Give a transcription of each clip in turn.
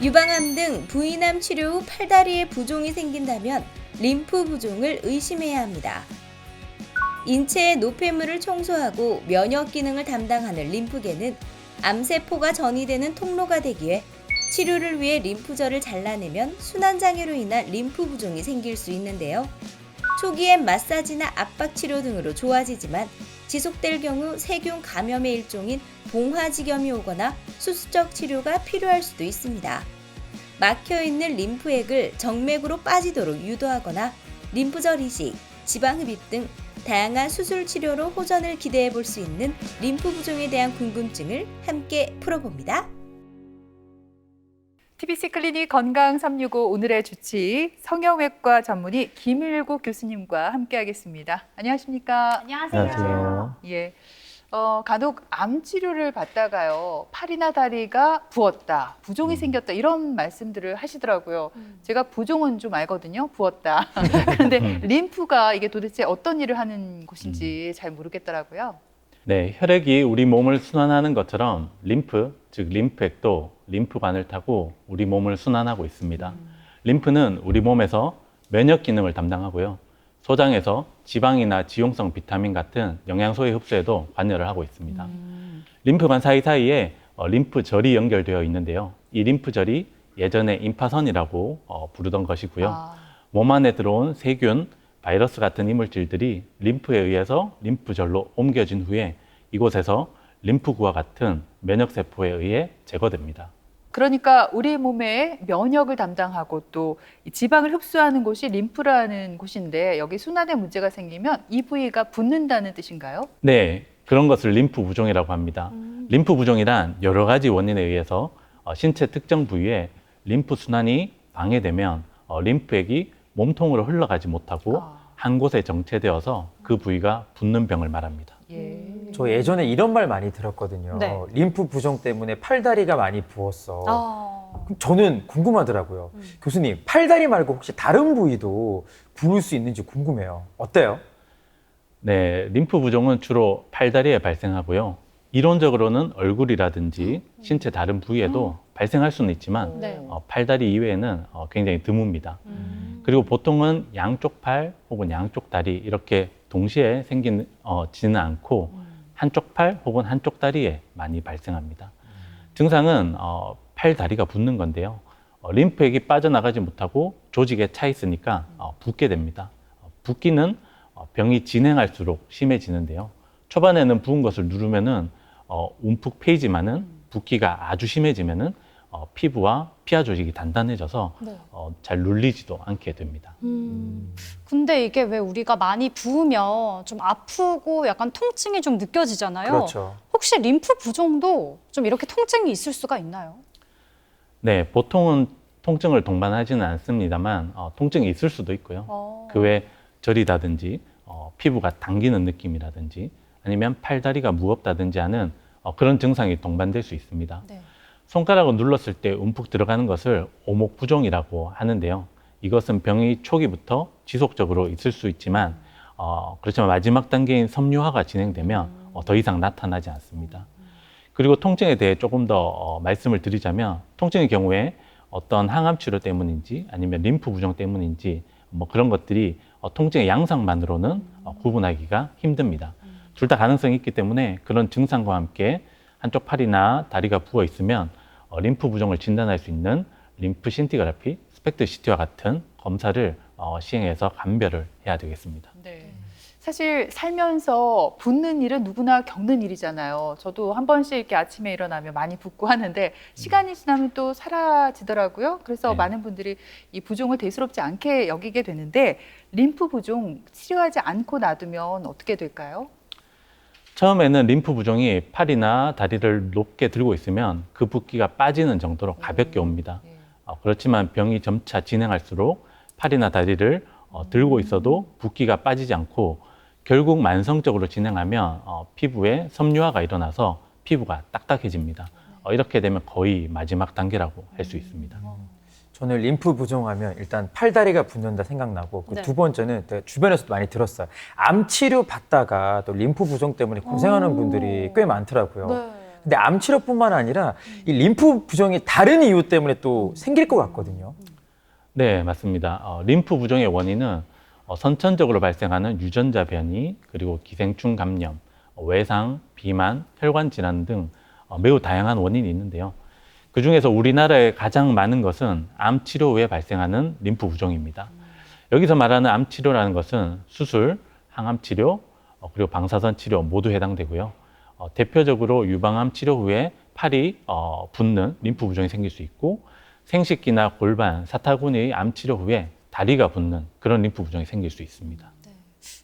유방암 등 부인암 치료 후 팔다리에 부종이 생긴다면 림프 부종을 의심해야 합니다. 인체의 노폐물을 청소하고 면역 기능을 담당하는 림프계는 암세포가 전이되는 통로가 되기에 치료를 위해 림프절을 잘라내면 순환장애로 인한 림프 부종이 생길 수 있는데요. 초기엔 마사지나 압박 치료 등으로 좋아지지만 지속될 경우 세균 감염의 일종인 봉화지겸이 오거나 수술적 치료가 필요할 수도 있습니다. 막혀있는 림프액을 정맥으로 빠지도록 유도하거나 림프절 이식, 지방흡입 등 다양한 수술 치료로 호전을 기대해 볼 수 있는 림프 부종에 대한 궁금증을 함께 풀어봅니다. TBC 클리닉 건강 365 오늘의 주치 성형외과 전문의 김일국 교수님과 함께하겠습니다. 안녕하십니까? 안녕하세요. 예. 간혹 암 치료를 받다가요, 팔이나 다리가 부었다, 부종이 생겼다 이런 말씀들을 하시더라고요. 제가 부종은 좀 알거든요, 부었다. 그런데 림프가 이게 도대체 어떤 일을 하는 곳인지 잘 모르겠더라고요. 네, 혈액이 우리 몸을 순환하는 것처럼 림프, 즉 림프액도 림프관을 타고 우리 몸을 순환하고 있습니다. 림프는 우리 몸에서 면역 기능을 담당하고요. 소장에서 지방이나 지용성 비타민 같은 영양소의 흡수에도 관여를 하고 있습니다. 림프관 사이사이에 림프절이 연결되어 있는데요. 이 림프절이 예전에 임파선이라고 부르던 것이고요. 몸 안에 들어온 세균, 바이러스 같은 이물질들이 림프에 의해서 림프절로 옮겨진 후에 이곳에서 림프구와 같은 면역세포에 의해 제거됩니다. 그러니까 우리 몸의 면역을 담당하고 또 지방을 흡수하는 곳이 림프라는 곳인데 여기 순환에 문제가 생기면 이 부위가 붓는다는 뜻인가요? 네, 그런 것을 림프 부종이라고 합니다. 림프 부종이란 여러 가지 원인에 의해서 신체 특정 부위에 림프 순환이 방해되면 림프액이 몸통으로 흘러가지 못하고 한 곳에 정체되어서 그 부위가 붓는 병을 말합니다. 예. 저 예전에 이런 말 많이 들었거든요. 네. 림프 부종 때문에 팔다리가 많이 부었어. 그럼 저는 궁금하더라고요. 교수님, 팔다리 말고 혹시 다른 부위도 부을 수 있는지 궁금해요. 어때요? 네, 림프 부종은 주로 팔다리에 발생하고요. 이론적으로는 얼굴이라든지 신체 다른 부위에도 발생할 수는 있지만 네. 팔다리 이외에는 굉장히 드뭅니다. 그리고 보통은 양쪽 팔 혹은 양쪽 다리 이렇게 동시에 생기지는 않고 한쪽 팔 혹은 한쪽 다리에 많이 발생합니다. 증상은 팔, 다리가 붓는 건데요. 림프액이 빠져나가지 못하고 조직에 차 있으니까 붓게 됩니다. 붓기는 병이 진행할수록 심해지는데요. 초반에는 부은 것을 누르면은 움푹 패이지만은 붓기가 아주 심해지면은 피부와 피하 조직이 단단해져서 네. 잘 눌리지도 않게 됩니다. 근데 이게 왜 우리가 많이 부으면 좀 아프고 약간 통증이 좀 느껴지잖아요. 그렇죠. 혹시 림프 부종도 좀 이렇게 통증이 있을 수가 있나요? 네, 보통은 통증을 동반하지는 않습니다만 통증이 있을 수도 있고요. 그 외 저리다든지 피부가 당기는 느낌이라든지 아니면 팔다리가 무겁다든지 하는 그런 증상이 동반될 수 있습니다. 네. 손가락을 눌렀을 때 움푹 들어가는 것을 오목부종이라고 하는데요. 이것은 병이 초기부터 지속적으로 있을 수 있지만 그렇지만 마지막 단계인 섬유화가 진행되면 더 이상 나타나지 않습니다. 그리고 통증에 대해 조금 더 말씀을 드리자면 통증의 경우에 어떤 항암 치료 때문인지 아니면 림프 부종 때문인지 뭐 그런 것들이 통증의 양상만으로는 구분하기가 힘듭니다. 둘 다 가능성이 있기 때문에 그런 증상과 함께 한쪽 팔이나 다리가 부어 있으면 림프 부종을 진단할 수 있는 림프 신티그라피, 스펙트 CT와 같은 검사를 시행해서 감별을 해야 되겠습니다. 네. 사실 살면서 붓는 일은 누구나 겪는 일이잖아요. 저도 한 번씩 이렇게 아침에 일어나면 많이 붓고 하는데 시간이 지나면 또 사라지더라고요. 그래서 네. 많은 분들이 이 부종을 대수롭지 않게 여기게 되는데 림프 부종 치료하지 않고 놔두면 어떻게 될까요? 처음에는 림프 부종이 팔이나 다리를 높게 들고 있으면 그 붓기가 빠지는 정도로 가볍게 옵니다. 그렇지만 병이 점차 진행할수록 팔이나 다리를 들고 있어도 붓기가 빠지지 않고 결국 만성적으로 진행하면 피부에 섬유화가 일어나서 피부가 딱딱해집니다. 이렇게 되면 거의 마지막 단계라고 할 수 있습니다. 저는 림프 부종하면 일단 팔다리가 붓는다 생각나고 그 네. 두 번째는 제가 주변에서도 많이 들었어요. 암 치료 받다가 또 림프 부종 때문에 고생하는 분들이 꽤 많더라고요. 네. 근데 암 치료뿐만 아니라 이 림프 부종이 다른 이유 때문에 또 생길 것 같거든요. 네, 맞습니다. 림프 부종의 원인은 선천적으로 발생하는 유전자 변이, 그리고 기생충 감염, 외상, 비만, 혈관 질환 등 매우 다양한 원인이 있는데요. 그중에서 우리나라에 가장 많은 것은 암 치료 후에 발생하는 림프 부종입니다. 여기서 말하는 암 치료라는 것은 수술, 항암 치료, 그리고 방사선 치료 모두 해당되고요. 대표적으로 유방암 치료 후에 팔이 붓는 림프 부종이 생길 수 있고, 생식기나 골반, 사타구니 암 치료 후에 다리가 붓는 그런 림프 부종이 생길 수 있습니다.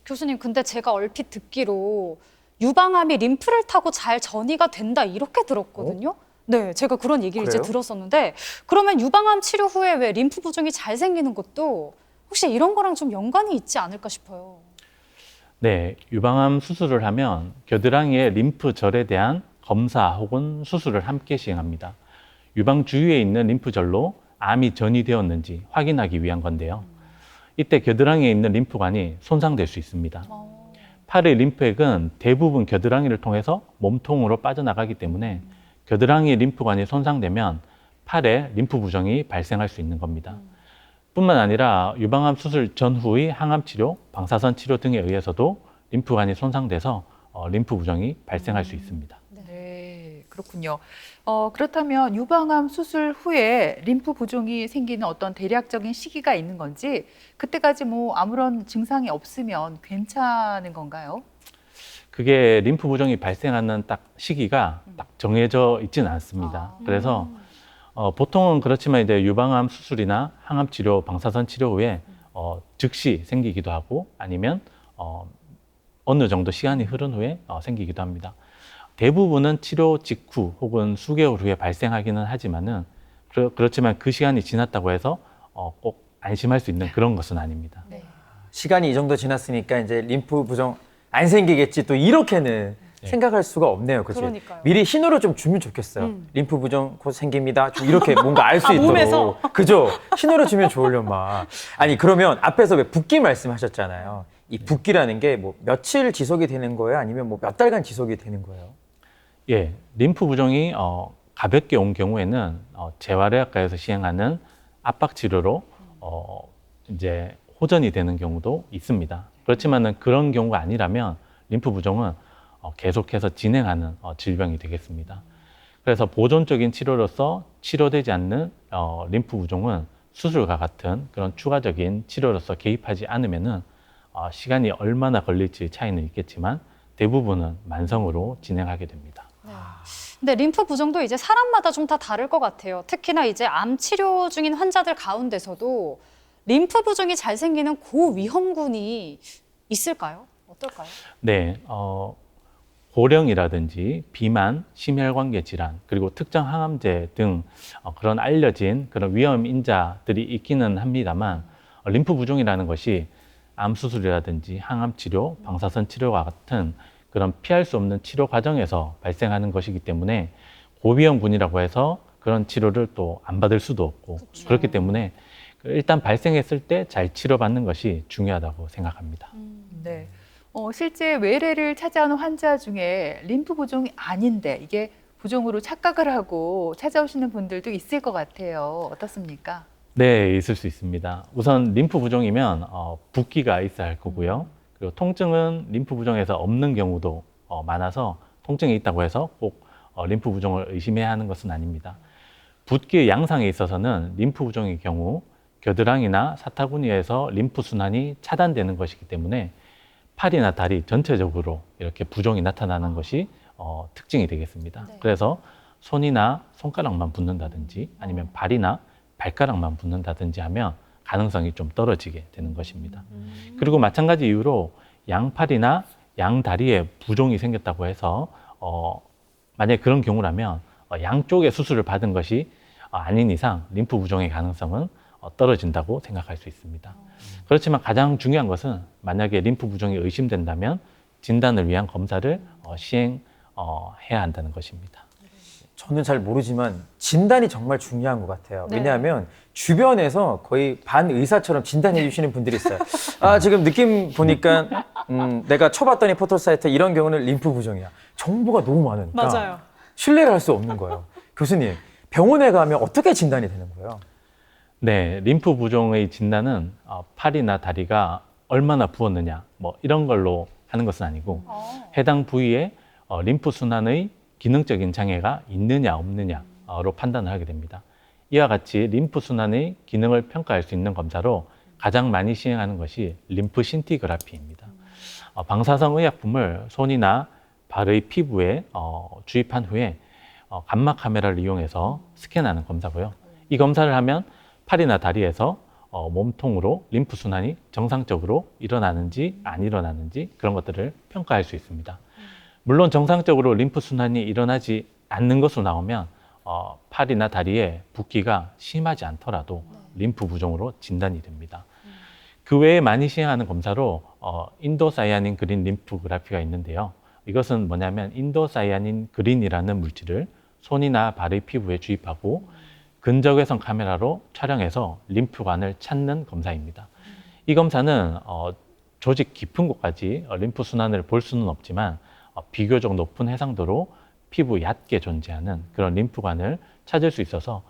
교수님, 근데 제가 얼핏 듣기로 유방암이 림프를 타고 잘 전이가 된다 이렇게 들었거든요. 네, 제가 그런 얘기를 이제 그래요? 들었었는데, 그러면 유방암 치료 후에 왜 림프 부종이 잘 생기는 것도 혹시 이런 거랑 좀 연관이 있지 않을까 싶어요. 네, 유방암 수술을 하면 겨드랑이의 림프절에 대한 검사 혹은 수술을 함께 시행합니다. 유방 주위에 있는 림프절로 암이 전이되었는지 확인하기 위한 건데요. 이때 겨드랑이에 있는 림프관이 손상될 수 있습니다. 팔의 림프액은 대부분 겨드랑이를 통해서 몸통으로 빠져나가기 때문에 겨드랑이 림프관이 손상되면 팔에 림프 부종이 발생할 수 있는 겁니다. 뿐만 아니라 유방암 수술 전후의 항암 치료, 방사선 치료 등에 의해서도 림프관이 손상돼서 림프 부종이 발생할 수 있습니다. 네, 그렇군요. 그렇다면 유방암 수술 후에 림프 부종이 생기는 어떤 대략적인 시기가 있는 건지, 그때까지 뭐 아무런 증상이 없으면 괜찮은 건가요? 그게 림프 부종이 발생하는 딱 시기가 딱 정해져 있지는 않습니다. 그래서 보통은 그렇지만 이제 유방암 수술이나 항암 치료, 방사선 치료 후에 즉시 생기기도 하고, 아니면 어느 정도 시간이 흐른 후에 생기기도 합니다. 대부분은 치료 직후 혹은 수개월 후에 발생하기는 하지만은 그렇지만 그 시간이 지났다고 해서 꼭 안심할 수 있는 그런 것은 아닙니다. 네. 시간이 이 정도 지났으니까 이제 림프 부종 안 생기겠지, 또 이렇게는 생각할 수가 없네요. 그죠? 그러니까요. 미리 신호를 좀 주면 좋겠어요. 림프 부종 곧 생깁니다. 좀 이렇게 뭔가 알 수 있도록. 몸에서? 그죠? 신호를 주면 좋으려만. 아니, 그러면 앞에서 왜 붓기 말씀하셨잖아요. 이 붓기라는 게 뭐 며칠 지속이 되는 거예요? 아니면 뭐 몇 달간 지속이 되는 거예요? 예, 림프 부종이 가볍게 온 경우에는 재활의학과에서 시행하는 압박 치료로 이제 호전이 되는 경우도 있습니다. 그렇지만은 그런 경우가 아니라면 림프 부종은 계속해서 진행하는 질병이 되겠습니다. 그래서 보존적인 치료로서 치료되지 않는 림프 부종은 수술과 같은 그런 추가적인 치료로서 개입하지 않으면은 시간이 얼마나 걸릴지 차이는 있겠지만 대부분은 만성으로 진행하게 됩니다. 근데 림프 부종도 이제 사람마다 좀 다 다를 것 같아요. 특히나 이제 암 치료 중인 환자들 가운데서도 림프 부종이 잘 생기는 고위험군이 있을까요? 어떨까요? 네, 고령이라든지 비만, 심혈관계 질환, 그리고 특정 항암제 등 그런 알려진 그런 위험 인자들이 있기는 합니다만, 림프 부종이라는 것이 암 수술이라든지 항암 치료, 방사선 치료와 같은 그런 피할 수 없는 치료 과정에서 발생하는 것이기 때문에 고위험군이라고 해서 그런 치료를 또 안 받을 수도 없고, 그렇기 때문에 일단 발생했을 때 잘 치료받는 것이 중요하다고 생각합니다. 네. 실제 외래를 찾아오는 환자 중에 림프 부종이 아닌데 이게 부종으로 착각을 하고 찾아오시는 분들도 있을 것 같아요. 어떻습니까? 네, 있을 수 있습니다. 우선 림프 부종이면 붓기가 있어야 할 거고요. 그리고 통증은 림프 부종에서 없는 경우도 많아서 통증이 있다고 해서 꼭 림프 부종을 의심해야 하는 것은 아닙니다. 붓기의 양상에 있어서는 림프 부종의 경우 겨드랑이나 사타구니에서 림프 순환이 차단되는 것이기 때문에 팔이나 다리 전체적으로 이렇게 부종이 나타나는 것이 특징이 되겠습니다. 네. 그래서 손이나 손가락만 붓는다든지 아니면 발이나 발가락만 붓는다든지 하면 가능성이 좀 떨어지게 되는 것입니다. 그리고 마찬가지 이유로 양팔이나 양다리에 부종이 생겼다고 해서 만약에 그런 경우라면 양쪽의 수술을 받은 것이 아닌 이상 림프 부종의 가능성은 떨어진다고 생각할 수 있습니다. 그렇지만 가장 중요한 것은 만약에 림프 부종이 의심된다면 진단을 위한 검사를 시행해야 한다는 것입니다. 저는 잘 모르지만 진단이 정말 중요한 것 같아요. 네. 왜냐하면 주변에서 거의 반의사처럼 진단해 주시는 분들이 있어요. 아, 지금 느낌 보니까 내가 쳐봤더니 포털 사이트 이런 경우는 림프 부종이야. 정보가 너무 많으니까. 맞아요. 신뢰를 할 수 없는 거예요. 교수님, 병원에 가면 어떻게 진단이 되는 거예요? 네, 림프 부종의 진단은 팔이나 다리가 얼마나 부었느냐, 뭐 이런 걸로 하는 것은 아니고 해당 부위에 림프 순환의 기능적인 장애가 있느냐 없느냐로 판단을 하게 됩니다. 이와 같이 림프 순환의 기능을 평가할 수 있는 검사로 가장 많이 시행하는 것이 림프 신티그라피입니다. 방사성 의약품을 손이나 발의 피부에 주입한 후에 감마 카메라를 이용해서 스캔하는 검사고요. 이 검사를 하면 팔이나 다리에서 몸통으로 림프 순환이 정상적으로 일어나는지 안 일어나는지 그런 것들을 평가할 수 있습니다. 물론 정상적으로 림프 순환이 일어나지 않는 것으로 나오면 팔이나 다리에 붓기가 심하지 않더라도 림프 부종으로 진단이 됩니다. 그 외에 많이 시행하는 검사로 인도사이아닌 그린 림프그래피가 있는데요. 이것은 뭐냐면 인도사이아닌 그린이라는 물질을 손이나 발의 피부에 주입하고 근적외선 카메라로 촬영해서 림프관을 찾는 검사입니다. 이 검사는 조직 깊은 곳까지 림프 순환을 볼 수는 없지만 비교적 높은 해상도로 피부 얕게 존재하는 그런 림프관을 찾을 수 있어서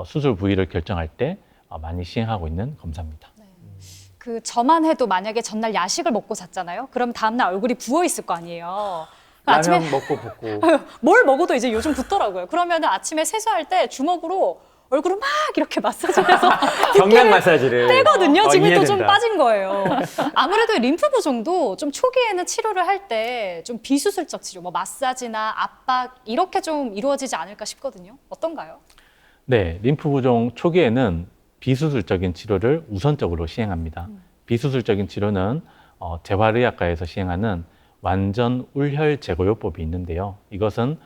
수술 부위를 결정할 때 많이 시행하고 있는 검사입니다. 그 저만 해도 만약에 전날 야식을 먹고 잤잖아요. 그럼 다음날 얼굴이 부어 있을 거 아니에요. 아침에 라면 먹고 붓고. 뭘 먹어도 이제 요즘 붓더라고요. 그러면 아침에 세수할 때 주먹으로 얼굴을 막 이렇게 마사지해서 경락 마사지를. 떼거든요. 지금이 또 좀 이해된다. 빠진 거예요. 아무래도 림프 부종도 좀 초기에는 치료를 할 때 좀 비수술적 치료, 뭐 마사지나 압박 이렇게 좀 이루어지지 않을까 싶거든요. 어떤가요? 네, 림프 부종 초기에는 비수술적인 치료를 우선적으로 시행합니다. 비수술적인 치료는 재활의학과에서 시행하는 완전 울혈 제거요법이 있는데요. 이것은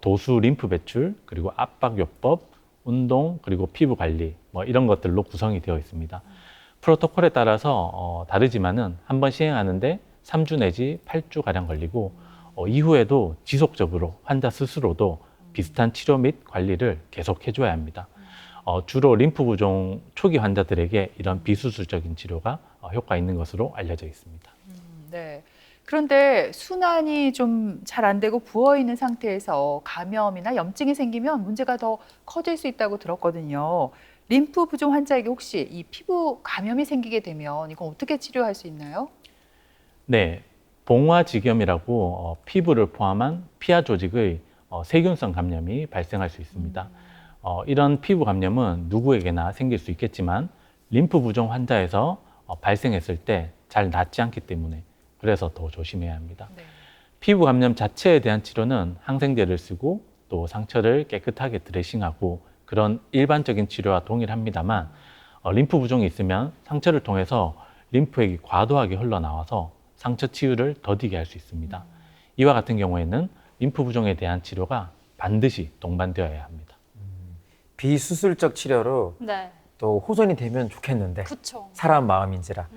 도수 림프 배출, 그리고 압박요법, 운동, 그리고 피부 관리 뭐 이런 것들로 구성이 되어 있습니다. 프로토콜에 따라서 다르지만은 한 번 시행하는데 3주 내지 8주 가량 걸리고 이후에도 지속적으로 환자 스스로도 비슷한 치료 및 관리를 계속 해줘야 합니다. 주로 림프 부종 초기 환자들에게 이런 비수술적인 치료가 효과 있는 것으로 알려져 있습니다. 네. 그런데 순환이 좀 잘 안 되고 부어 있는 상태에서 감염이나 염증이 생기면 문제가 더 커질 수 있다고 들었거든요. 림프 부종 환자에게 혹시 이 피부 감염이 생기게 되면 이건 어떻게 치료할 수 있나요? 네, 봉화지겸이라고 피부를 포함한 피하 조직의 세균성 감염이 발생할 수 있습니다. 이런 피부 감염은 누구에게나 생길 수 있겠지만 림프 부종 환자에서 발생했을 때 잘 낫지 않기 때문에 그래서 더 조심해야 합니다. 네. 피부 감염 자체에 대한 치료는 항생제를 쓰고 또 상처를 깨끗하게 드레싱하고 그런 일반적인 치료와 동일합니다만 림프 부종이 있으면 상처를 통해서 림프액이 과도하게 흘러나와서 상처 치유를 더디게 할 수 있습니다. 이와 같은 경우에는 림프 부종에 대한 치료가 반드시 동반되어야 합니다. 비수술적 치료로 네. 또 호전이 되면 좋겠는데 그렇죠. 사람 마음인지라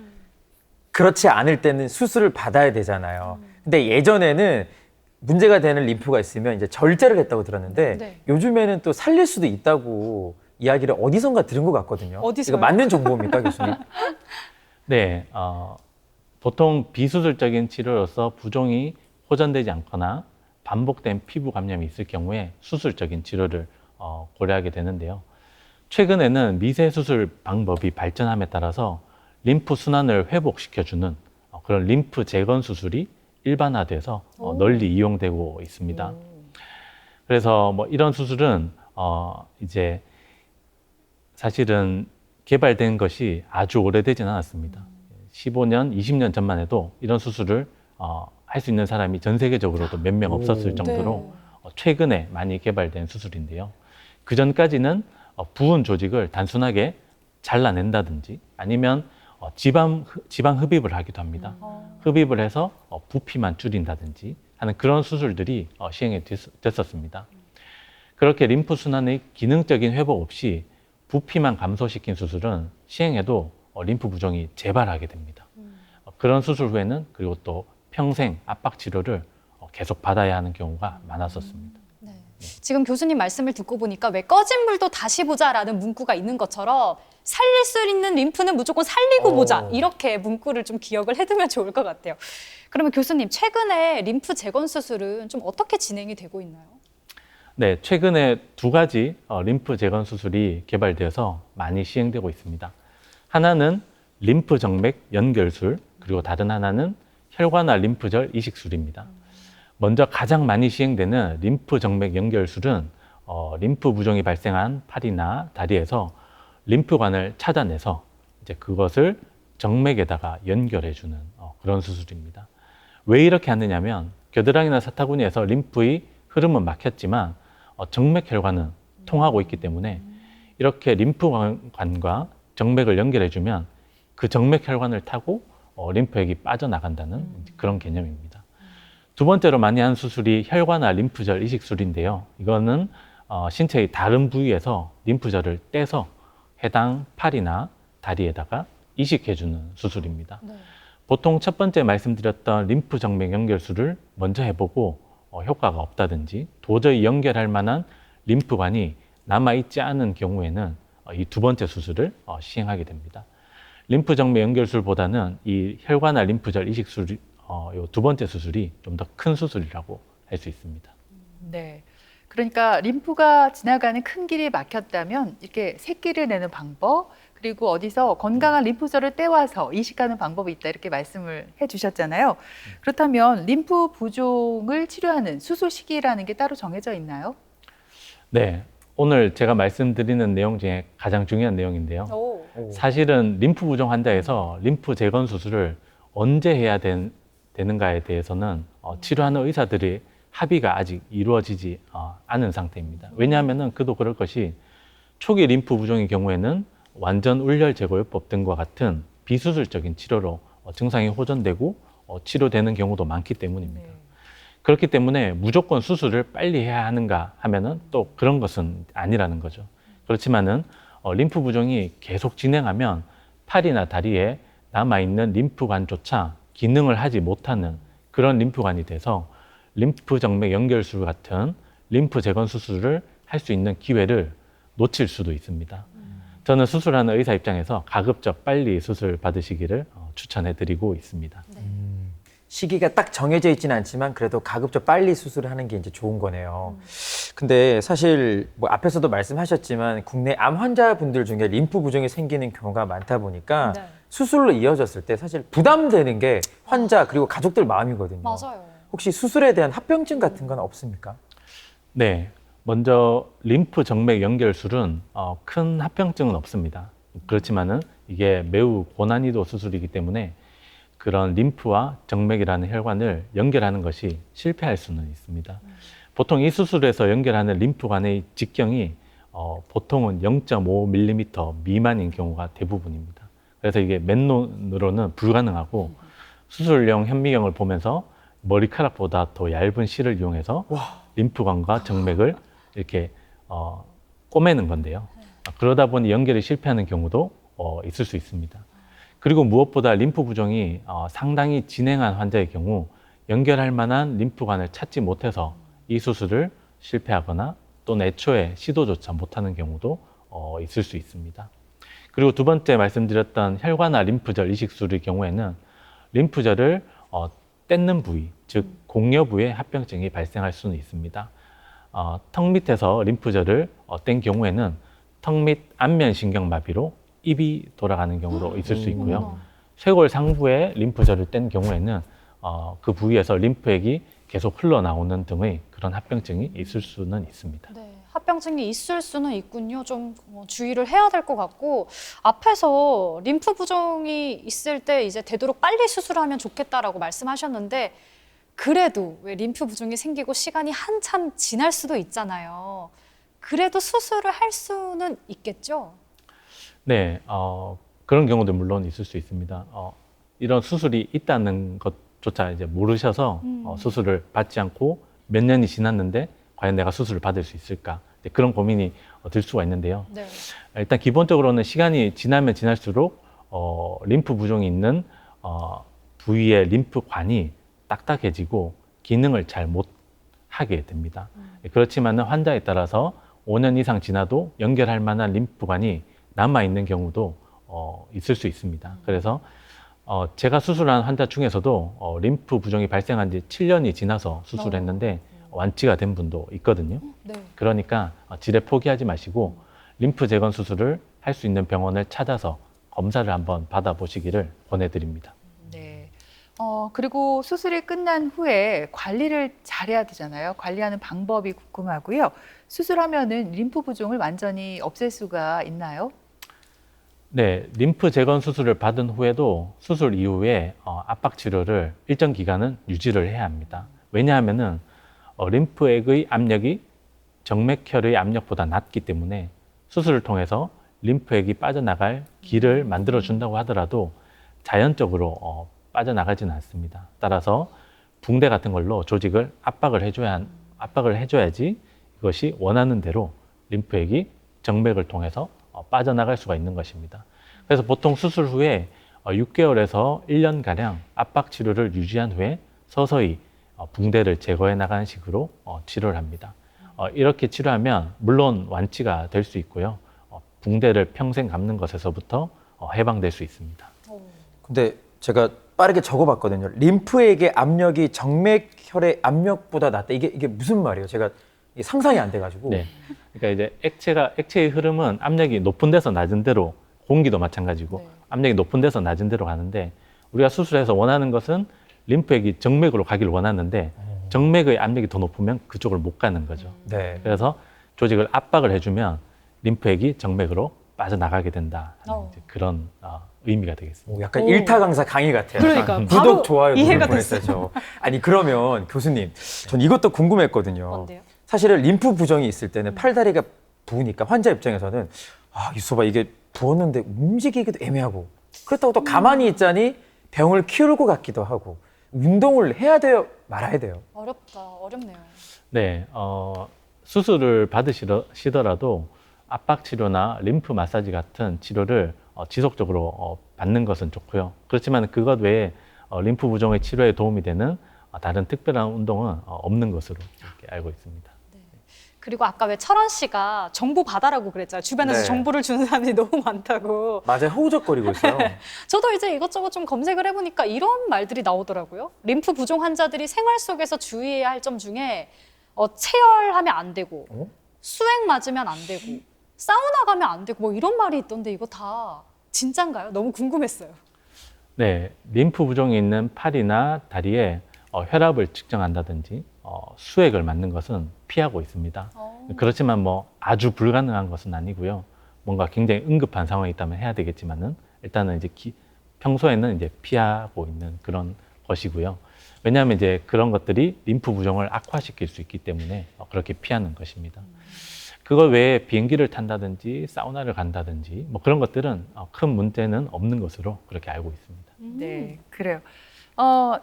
그렇지 않을 때는 수술을 받아야 되잖아요. 근데 예전에는 문제가 되는 림프가 있으면 이제 절제를 했다고 들었는데 네. 요즘에는 또 살릴 수도 있다고 이야기를 어디선가 들은 것 같거든요. 어디서요? 이거 맞는 정보입니까, 교수님? 네, 보통 비수술적인 치료로서 부종이 호전되지 않거나 반복된 피부 감염이 있을 경우에 수술적인 치료를 고려하게 되는데요. 최근에는 미세 수술 방법이 발전함에 따라서 림프 순환을 회복시켜주는 그런 림프 재건 수술이 일반화돼서 널리 이용되고 있습니다. 그래서 뭐 이런 수술은 이제 사실은 개발된 것이 아주 오래되지는 않았습니다. 15년, 20년 전만 해도 이런 수술을 할 수 있는 사람이 전 세계적으로도 몇 명 없었을 정도로 최근에 많이 개발된 수술인데요. 그 전까지는 부은 조직을 단순하게 잘라낸다든지 아니면 지방 흡입을 하기도 합니다. 흡입을 해서 부피만 줄인다든지 하는 그런 수술들이 시행이 됐었습니다. 그렇게 림프 순환의 기능적인 회복 없이 부피만 감소시킨 수술은 시행해도 림프 부종이 재발하게 됩니다. 그런 수술 후에는 그리고 또 평생 압박 치료를 계속 받아야 하는 경우가 많았었습니다. 네. 지금 교수님 말씀을 듣고 보니까 왜 꺼진 물도 다시 보자라는 문구가 있는 것처럼 살릴 수 있는 림프는 무조건 살리고 보자 이렇게 문구를 좀 기억을 해두면 좋을 것 같아요. 그러면 교수님 최근에 림프 재건 수술은 좀 어떻게 진행이 되고 있나요? 네, 최근에 두 가지 림프 재건 수술이 개발되어서 많이 시행되고 있습니다. 하나는 림프 정맥 연결술, 그리고 다른 하나는 혈관화 림프절 이식술입니다. 먼저 가장 많이 시행되는 림프 정맥 연결술은 림프 부종이 발생한 팔이나 다리에서 림프관을 찾아내서 이제 그것을 정맥에다가 연결해주는 그런 수술입니다. 왜 이렇게 하느냐면 겨드랑이나 사타구니에서 림프의 흐름은 막혔지만 정맥 혈관은 통하고 있기 때문에 이렇게 림프관과 정맥을 연결해주면 그 정맥 혈관을 타고 림프액이 빠져나간다는 그런 개념입니다. 두 번째로 많이 하는 수술이 혈관화 림프절 이식술인데요. 이거는 신체의 다른 부위에서 림프절을 떼서 해당 팔이나 다리에다가 이식해주는 수술입니다. 네. 보통 첫 번째 말씀드렸던 림프 정맥 연결술을 먼저 해보고 효과가 없다든지 도저히 연결할 만한 림프관이 남아있지 않은 경우에는 이 두 번째 수술을 시행하게 됩니다. 림프 정맥 연결술보다는 이 혈관화 림프절 이식술 이 두 번째 수술이 좀 더 큰 수술이라고 할 수 있습니다. 네. 그러니까 림프가 지나가는 큰 길이 막혔다면 이렇게 새끼를 내는 방법, 그리고 어디서 건강한 림프절을 떼와서 이식하는 방법이 있다 이렇게 말씀을 해주셨잖아요. 그렇다면 림프 부종을 치료하는 수술 시기라는 게 따로 정해져 있나요? 네, 오늘 제가 말씀드리는 내용 중에 가장 중요한 내용인데요. 오. 사실은 림프 부종 환자에서 림프 재건 수술을 언제 해야 되는가에 대해서는 치료하는 의사들의 합의가 아직 이루어지지 않은 상태입니다. 왜냐하면 그도 그럴 것이 초기 림프 부종의 경우에는 완전 울열 제거요법 등과 같은 비수술적인 치료로 증상이 호전되고 치료되는 경우도 많기 때문입니다. 그렇기 때문에 무조건 수술을 빨리 해야 하는가 하면은 또 그런 것은 아니라는 거죠. 그렇지만은 림프 부종이 계속 진행하면 팔이나 다리에 남아있는 림프관조차 기능을 하지 못하는 그런 림프관이 돼서 림프 정맥 연결술 같은 림프 재건 수술을 할 수 있는 기회를 놓칠 수도 있습니다. 저는 수술하는 의사 입장에서 가급적 빨리 수술 받으시기를 추천해드리고 있습니다. 시기가 딱 정해져 있지는 않지만 그래도 가급적 빨리 수술을 하는 게 이제 좋은 거네요. 근데 사실 뭐 앞에서도 말씀하셨지만 국내 암 환자분들 중에 림프 부종이 생기는 경우가 많다 보니까 네. 수술로 이어졌을 때 사실 부담되는 게 환자 그리고 가족들 마음이거든요. 맞아요. 혹시 수술에 대한 합병증 같은 건 없습니까? 네, 먼저 림프 정맥 연결술은 큰 합병증은 없습니다. 그렇지만은 이게 매우 고난이도 수술이기 때문에 그런 림프와 정맥이라는 혈관을 연결하는 것이 실패할 수는 있습니다. 보통 이 수술에서 연결하는 림프관의 직경이 보통은 0.5mm 미만인 경우가 대부분입니다. 그래서 이게 맨눈으로는 불가능하고 수술용 현미경을 보면서 머리카락보다 더 얇은 실을 이용해서 림프관과 정맥을 이렇게 꼬매는 건데요. 그러다 보니 연결이 실패하는 경우도 있을 수 있습니다. 그리고 무엇보다 림프 부종이 상당히 진행한 환자의 경우 연결할 만한 림프관을 찾지 못해서 이 수술을 실패하거나 또 애초에 시도조차 못하는 경우도 있을 수 있습니다. 그리고 두 번째 말씀드렸던 혈관화 림프절 이식술의 경우에는 림프절을 뗐는 부위, 즉 공여 부위에 합병증이 발생할 수는 있습니다. 턱 밑에서 림프절을 뗀 경우에는 턱 밑 안면 신경마비로 입이 돌아가는 경우도 있을 수 있고요. 쇄골 상부에 림프절을 뗀 경우에는 그 부위에서 림프액이 계속 흘러나오는 등의 그런 합병증이 있을 수는 있습니다. 네, 합병증이 있을 수는 있군요. 좀 주의를 해야 될 것 같고 앞에서 림프 부종이 있을 때 이제 되도록 빨리 수술하면 좋겠다라고 말씀하셨는데 그래도 왜 림프 부종이 생기고 시간이 한참 지날 수도 있잖아요. 그래도 수술을 할 수는 있겠죠? 네, 그런 경우도 물론 있을 수 있습니다. 이런 수술이 있다는 것조차 이제 모르셔서 수술을 받지 않고 몇 년이 지났는데 과연 내가 수술을 받을 수 있을까? 그런 고민이 들 수가 있는데요. 네. 일단 기본적으로는 시간이 지나면 지날수록 림프 부종이 있는 부위의 림프관이 딱딱해지고 기능을 잘 못하게 됩니다. 그렇지만 환자에 따라서 5년 이상 지나도 연결할 만한 림프관이 남아있는 경우도 있을 수 있습니다. 그래서 제가 수술한 환자 중에서도 림프 부종이 발생한 지 7년이 지나서 수술했는데 완치가 된 분도 있거든요. 네. 그러니까 지레 포기하지 마시고 림프 재건 수술을 할 수 있는 병원을 찾아서 검사를 한번 받아보시기를 권해드립니다. 네. 그리고 수술이 끝난 후에 관리를 잘해야 되잖아요. 관리하는 방법이 궁금하고요. 수술하면은 림프 부종을 완전히 없앨 수가 있나요? 네, 림프 재건 수술을 받은 후에도 수술 이후에 압박 치료를 일정 기간은 유지를 해야 합니다. 왜냐하면은 림프액의 압력이 정맥혈의 압력보다 낮기 때문에 수술을 통해서 림프액이 빠져나갈 길을 만들어 준다고 하더라도 자연적으로 빠져나가지는 않습니다. 따라서 붕대 같은 걸로 조직을 압박을 해줘야지 이것이 원하는 대로 림프액이 정맥을 통해서 빠져나갈 수가 있는 것입니다. 그래서 보통 수술 후에 6개월에서 1년가량 압박 치료를 유지한 후에 서서히 붕대를 제거해 나가는 식으로 치료를 합니다. 이렇게 치료하면 물론 완치가 될 수 있고요. 붕대를 평생 감는 것에서부터 해방될 수 있습니다. 근데 제가 빠르게 적어봤거든요. 림프액의 압력이 정맥혈의 압력보다 낮다. 이게 무슨 말이에요? 제가 이게 상상이 안 돼가지고. 네. 그러니까 이제 액체의 흐름은 압력이 높은 데서 낮은 데로, 공기도 마찬가지고 네. 압력이 높은 데서 낮은 데로 가는데, 우리가 수술해서 원하는 것은 림프액이 정맥으로 가기를 원하는데 정맥의 압력이 더 높으면 그쪽을 못 가는 거죠. 네. 그래서 조직을 압박을 해주면 림프액이 정맥으로 빠져나가게 된다. 이제 그런 의미가 되겠습니다. 약간 오. 일타 강사 강의 같아요. 그러니까 구독, 바로 좋아요 이해가 보냈어요. 저. 아니 그러면 교수님, 전 이것도 궁금했거든요. 뭔데요? 사실은 림프 부종이 있을 때는 팔다리가 부으니까 환자 입장에서는 유소봐 이게 부었는데 움직이기도 애매하고 그렇다고 또 가만히 있자니 병을 키울 것 같기도 하고 운동을 해야 돼요, 말아야 돼요? 어렵네요. 네, 수술을 받으시더라도 압박 치료나 림프 마사지 같은 치료를 지속적으로 받는 것은 좋고요. 그렇지만 그것 외에 림프 부종의 치료에 도움이 되는 다른 특별한 운동은 없는 것으로 이렇게 알고 있습니다. 그리고 아까 왜 철원 씨가 정보 받아라고 그랬잖아요. 주변에서 네. 정보를 주는 사람들이 너무 많다고. 맞아요, 허우적거리고 있어요. 저도 이제 이것저것 좀 검색을 해보니까 이런 말들이 나오더라고요. 림프 부종 환자들이 생활 속에서 주의해야 할 점 중에 체열하면 안 되고 수액 맞으면 안 되고 사우나 가면 안 되고 뭐 이런 말이 있던데 이거 다 진짠가요? 너무 궁금했어요. 네, 림프 부종이 있는 팔이나 다리에 혈압을 측정한다든지 수액을 맞는 것은 피하고 있습니다. 그렇지만 뭐 아주 불가능한 것은 아니고요. 뭔가 굉장히 응급한 상황이 있다면 해야 되겠지만은 일단은 이제 평소에는 이제 피하고 있는 그런 것이고요. 왜냐하면 이제 그런 것들이 림프 부종을 악화시킬 수 있기 때문에 그렇게 피하는 것입니다. 그거 외에 비행기를 탄다든지 사우나를 간다든지 뭐 그런 것들은 큰 문제는 없는 것으로 그렇게 알고 있습니다. 네, 그래요.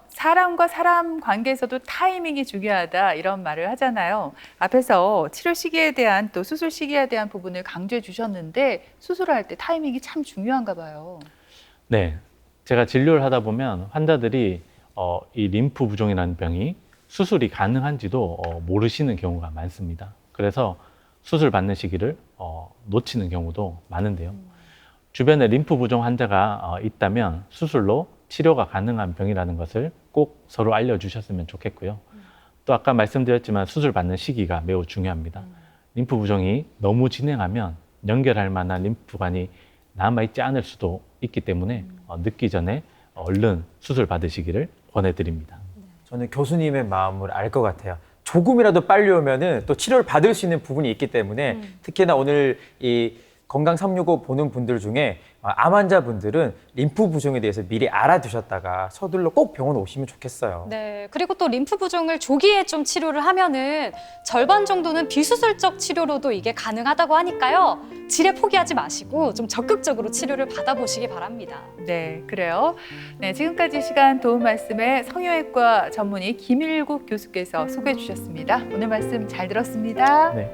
사람과 사람 관계에서도 타이밍이 중요하다 이런 말을 하잖아요. 앞에서 치료 시기에 대한 또 수술 시기에 대한 부분을 강조해 주셨는데 수술을 할 때 타이밍이 참 중요한가 봐요. 네, 제가 진료를 하다 보면 환자들이 이 림프 부종이라는 병이 수술이 가능한지도 모르시는 경우가 많습니다. 그래서 수술 받는 시기를 놓치는 경우도 많은데요. 주변에 림프 부종 환자가 있다면 수술로 치료가 가능한 병이라는 것을 꼭 서로 알려주셨으면 좋겠고요. 또 아까 말씀드렸지만 수술 받는 시기가 매우 중요합니다. 림프 부종이 너무 진행하면 연결할 만한 림프관이 남아있지 않을 수도 있기 때문에 늦기 전에 얼른 수술 받으시기를 권해드립니다. 저는 교수님의 마음을 알 것 같아요. 조금이라도 빨리 오면은 또 치료를 받을 수 있는 부분이 있기 때문에 특히나 오늘 이 건강 365 보는 분들 중에 암 환자분들은 림프 부종에 대해서 미리 알아두셨다가 서둘러 꼭 병원 오시면 좋겠어요. 네, 그리고 또 림프 부종을 조기에 좀 치료를 하면은 절반 정도는 비수술적 치료로도 이게 가능하다고 하니까요. 지레 포기하지 마시고 좀 적극적으로 치료를 받아보시기 바랍니다. 네, 그래요. 네, 지금까지 시간 도움 말씀에 성형외과 전문의 김일국 교수께서 소개해 주셨습니다. 오늘 말씀 잘 들었습니다. 네,